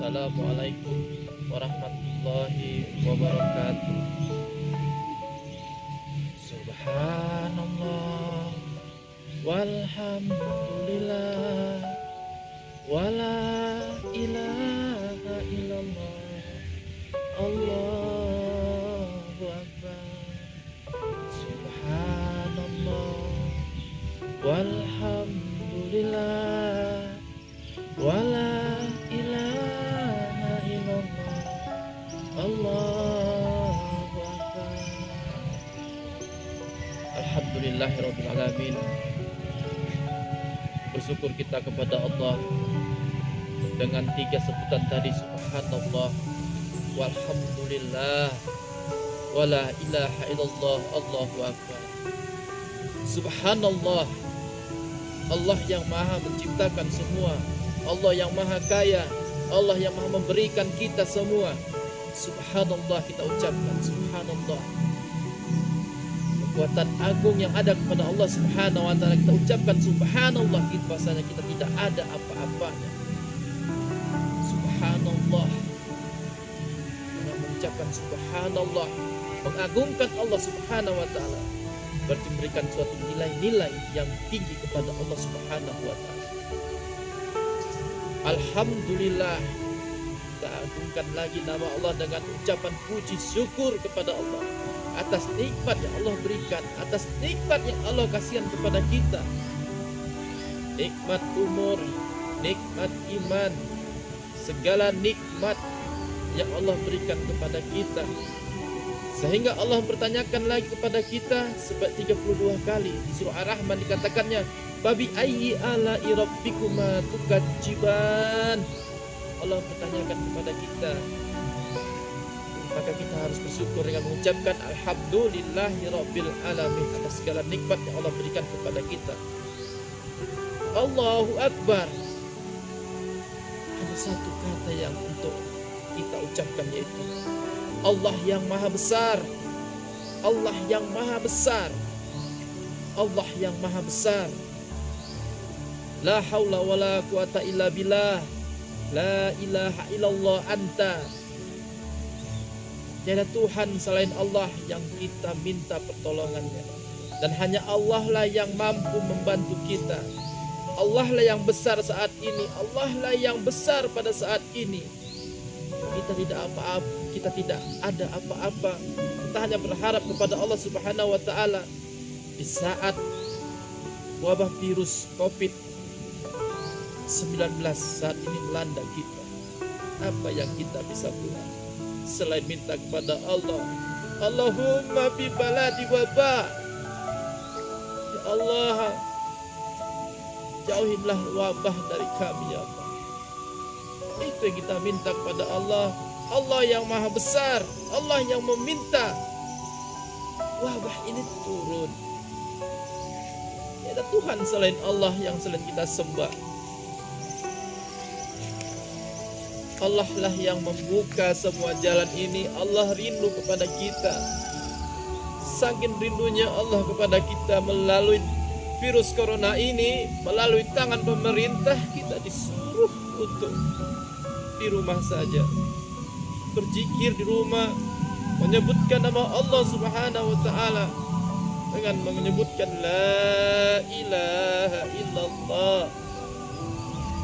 Assalamualaikum warahmatullahi wabarakatuh. Subhanallah walhamdulillah wala ilaha illallah. Allahu akbar. Subhanallah walhamdulillah wala ilaha illallah. Allahu akbar. Alhamdulillahirabbil alamin. Bersyukur kita kepada Allah dengan 3 sebutan tadi, subhanallah walhamdulillah wala ilaha illallah. Allahu akbar. Subhanallah, Allah yang maha menciptakan semua, Allah yang maha kaya, Allah yang maha memberikan kita semua. Subhanallah kita ucapkan, subhanallah. Kekuatan agung yang ada kepada Allah subhanahu wa ta'ala kita ucapkan subhanallah. Kita bahasanya kita tidak ada apa-apanya. Subhanallah. Dengan mengucapkan subhanallah, mengagungkan Allah subhanahu wa ta'ala, berarti memberikan suatu nilai-nilai yang tinggi kepada Allah subhanahu wa ta'ala. Alhamdulillah, kita agungkan lagi nama Allah dengan ucapan puji syukur kepada Allah atas nikmat yang Allah berikan, atas nikmat yang Allah kasihkan kepada kita. Nikmat umur, nikmat iman, segala nikmat yang Allah berikan kepada kita. Sehingga Allah bertanyakan lagi kepada kita sebanyak 32 kali. Di surah Ar-Rahman dikatakannya, Babi ayyi ala'i rabbikuma tukadziban. Allah bertanyakan kepada kita. Maka kita harus bersyukur dengan mengucapkan alhamdulillahirabbil alamin atas segala nikmat yang Allah berikan kepada kita. Allahu akbar. Ada satu kata yang untuk kita ucapkan, yaitu Allah yang maha besar. Allah yang maha besar. Allah yang maha besar. La haula wala quwata illa billah. La ilaha illallah anta. Tiada Tuhan selain Allah yang kita minta pertolongannya. Dan hanya Allah lah yang mampu membantu kita. Allah lah yang besar saat ini. Allah lah yang besar pada saat ini. Kita tidak apa-apa, kita tidak ada apa-apa. Kita hanya berharap kepada Allah subhanahu wa ta'ala. Di saat wabah virus COVID-19 saat ini melanda kita, apa yang kita bisa buat selain minta kepada Allah? Allahumma bi baladi wabah, ya Allah, jauhinlah wabah dari kami ya Allah. Itu yang kita minta kepada Allah. Allah yang maha besar, Allah yang meminta wabah ini turun. Tidak ada Tuhan selain Allah yang selain kita sembah. Allah lah yang membuka semua jalan ini. Allah rindu kepada kita. Saking rindunya Allah kepada kita, melalui virus corona ini, melalui tangan pemerintah, kita disuruh untuk di rumah saja, berzikir di rumah, menyebutkan nama Allah subhanahu wa ta'ala dengan menyebutkan la ilaha illallah,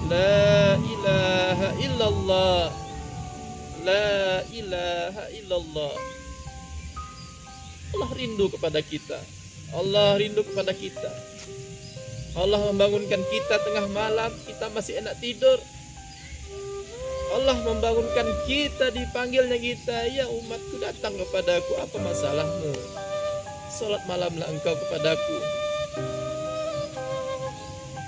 la ilaha illallah, la ilaha illallah. Allah rindu kepada kita. Allah rindu kepada kita. Allah membangunkan kita tengah malam, kita masih enak tidur. Allah membangunkan kita, dipanggilnya kita, ya umatku datang kepadaku, apa masalahmu? Salat malamlah engkau kepadaku,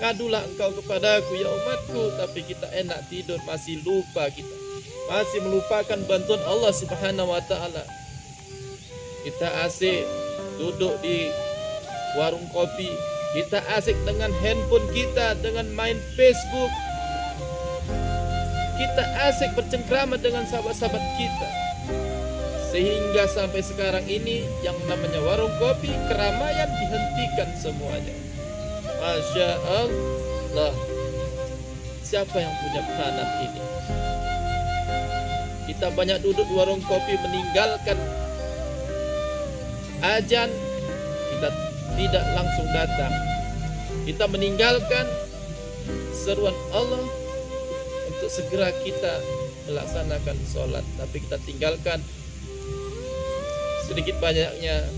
ngadulah engkau kepadaku ya umatku. Tapi kita enak tidur, masih lupa kita, masih melupakan bantuan Allah subhanahu wa ta'ala. Kita asik duduk di warung kopi, kita asik dengan handphone kita, dengan main Facebook, kita asik bercengkrama dengan sahabat-sahabat kita. Sehingga sampai sekarang ini yang namanya warung kopi, keramaian dihentikan semuanya. Masya Allah. Siapa yang punya peranan ini? Kita banyak duduk di warung kopi meninggalkan azan, kita tidak langsung datang. Kita meninggalkan seruan Allah untuk segera kita melaksanakan sholat, tapi kita tinggalkan. Sedikit banyaknya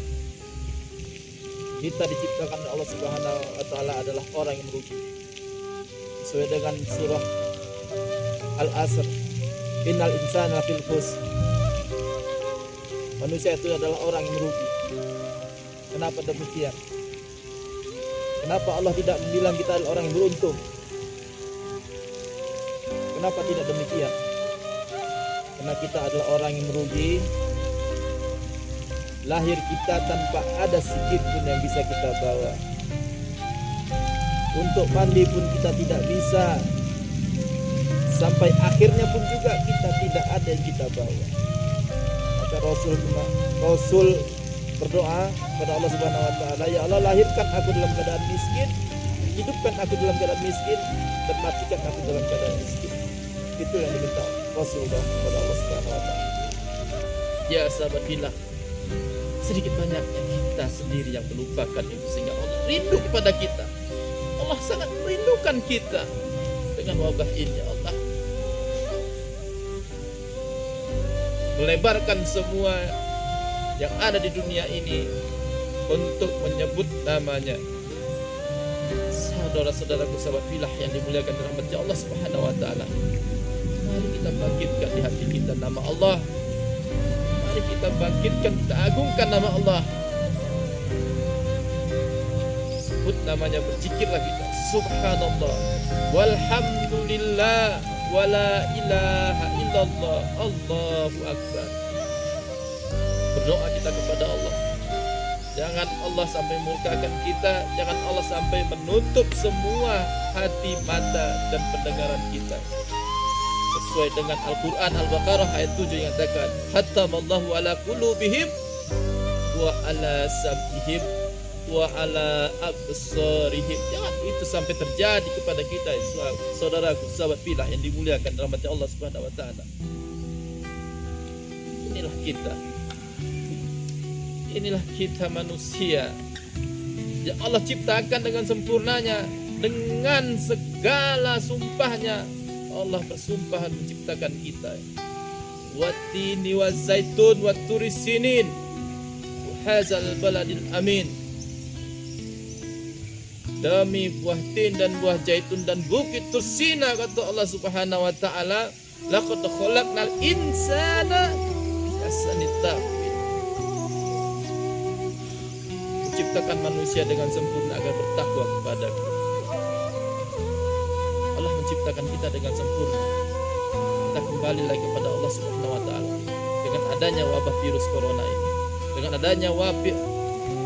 kita diciptakan oleh Allah Subhanahu wa taala adalah orang yang merugi. Sesuai dengan surah Al-Asr, innal insana lafil khusr. Manusia itu adalah orang yang merugi. Kenapa demikian? Kenapa Allah tidak bilang kita adalah orang yang beruntung? Kenapa tidak demikian? Karena kita adalah orang yang merugi. Lahir kita tanpa ada sedikit pun yang bisa kita bawa. Untuk mandi pun kita tidak bisa. Sampai akhirnya pun juga kita tidak ada yang kita bawa. Maka Rasul berdoa kepada Allah Subhanahu wa taala, ya Allah, lahirkan aku dalam keadaan miskin, hidupkan aku dalam keadaan miskin, dan matikan aku dalam keadaan miskin. Itu yang diminta Rasulullah kepada Allah Subhanahu wa taala. Ya sahabat fillah, sedikit banyaknya kita sendiri yang melupakan itu, sehingga Allah rindu kepada kita. Allah sangat merindukan kita. Dengan wabah ini Allah melebarkan semua yang ada di dunia ini untuk menyebut namanya. Saudara-saudaraku, sahabat filah yang dimuliakan rahmatnya Allah Subhanahu wa taala, mari kita bangkitkan di hati kita nama Allah. Mari kita bangkitkan, kita agungkan nama Allah. Sebut namanya, berzikirlah kita. Subhanallah, walhamdulillah, wala ilaha illallah, Allahu akbar. Berdoa kita kepada Allah. Jangan Allah sampai murkakan kita. Jangan Allah sampai menutup semua hati, mata, dan pendengaran kita. Sesuai dengan Al-Quran Al-Baqarah ayat 7 yang katakan, Hattamallahu ala qulubihim wa ala sam'ihim wa ala absarihim. Jangan itu sampai terjadi kepada kita, saudaraku, sahabat filah yang dimuliakan rahmatnya Allah Subhanahu wa taala. Inilah kita. Inilah kita manusia yang Allah ciptakan dengan sempurnanya, dengan segala sumpahnya. Allah bersumpah menciptakan kita. Wattini wazaitun watturi sinin hadzal baladil amin. Demi buah tin dan buah zaitun dan bukit Tursina, kata Allah Subhanahu wa taala, laqad khalaqnal insana fi ahsani taqwim. Menciptakan manusia dengan sempurna agar bertakwa kepadaku. Allah menciptakan kita dengan sempurna. Kita kembali lagi kepada Allah Subhanahu wa taala. Dengan adanya wabah virus corona ini, dengan adanya wabah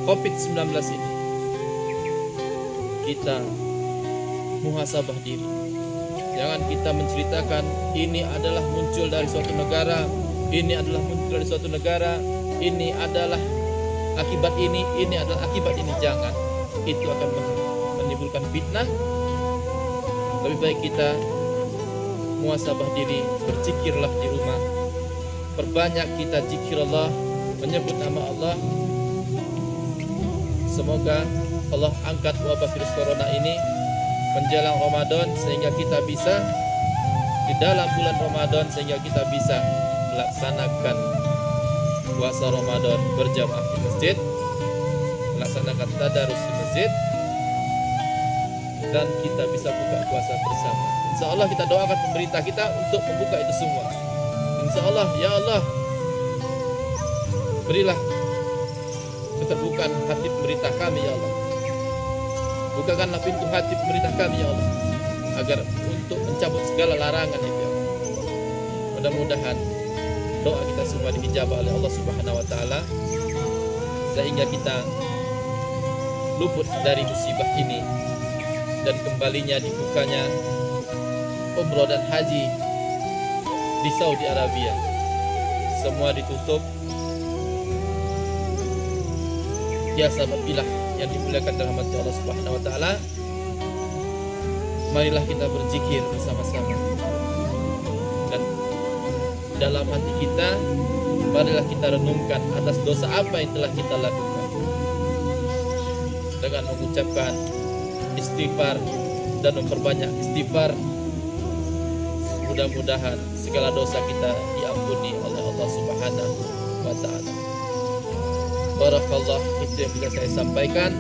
COVID-19 ini, kita muhasabah diri. Jangan kita menceritakan ini adalah muncul dari suatu negara, ini adalah muncul dari suatu negara, ini adalah akibat ini adalah akibat ini. Jangan. Itu akan menimbulkan fitnah. Lebih baik kita muhasabah diri, berzikirlah di rumah. Perbanyak kita zikir Allah, menyebut nama Allah. Semoga Allah angkat wabah virus corona ini menjelang Ramadan, sehingga kita bisa di dalam bulan Ramadan, sehingga kita bisa melaksanakan puasa Ramadan berjamaah di masjid, melaksanakan tadarus di masjid, dan kita bisa buka puasa bersama. Insya Allah kita doakan pemerintah kita untuk membuka itu semua. Insya Allah, ya Allah, berilah keterbukaan hati pemerintah kami, ya Allah. Bukakanlah pintu hati pemerintah kami, ya Allah, agar untuk mencabut segala larangan itu, ya Allah. Mudah-mudahan doa kita semua dijabah oleh Allah Subhanahu wa taala, sehingga kita luput dari musibah ini, dan kembalinya dibukanya umroh dan haji di Saudi Arabia. Semua ditutup. Ya sahabat filah yang dimuliakan rahmat Allah Subhanahu wa taala, marilah kita berzikir bersama-sama dan dalam hati kita, marilah kita renungkan atas dosa apa yang telah kita lakukan dengan mengucapkan istighfar dan memperbanyak istighfar. Mudah-mudahan segala dosa kita diampuni oleh Allah Subhanahu wa taala. Barakallah, itu yang bisa saya sampaikan.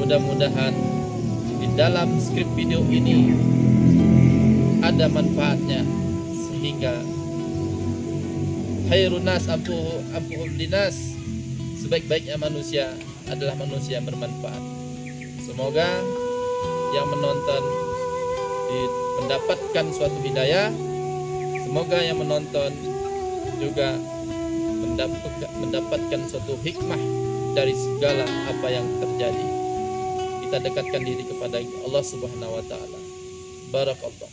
Mudah-mudahan di dalam skrip video ini ada manfaatnya, sehingga khairun nas ampuhum linas, sebaik-baiknya manusia adalah manusia yang bermanfaat. Semoga yang menonton mendapatkan suatu hidayah. Semoga yang menonton juga mendapatkan suatu hikmah dari segala apa yang terjadi. Kita dekatkan diri kepada Allah Subhanahu wa taala. Barakallah.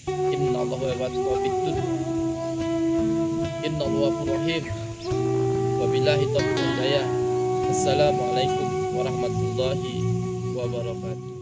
Innallaha wa malaikatahu Innallaha ghafurur rahim. Wabillahi taufiq wal hidayah. Assalamualaikum warahmatullahi wabarakatuh.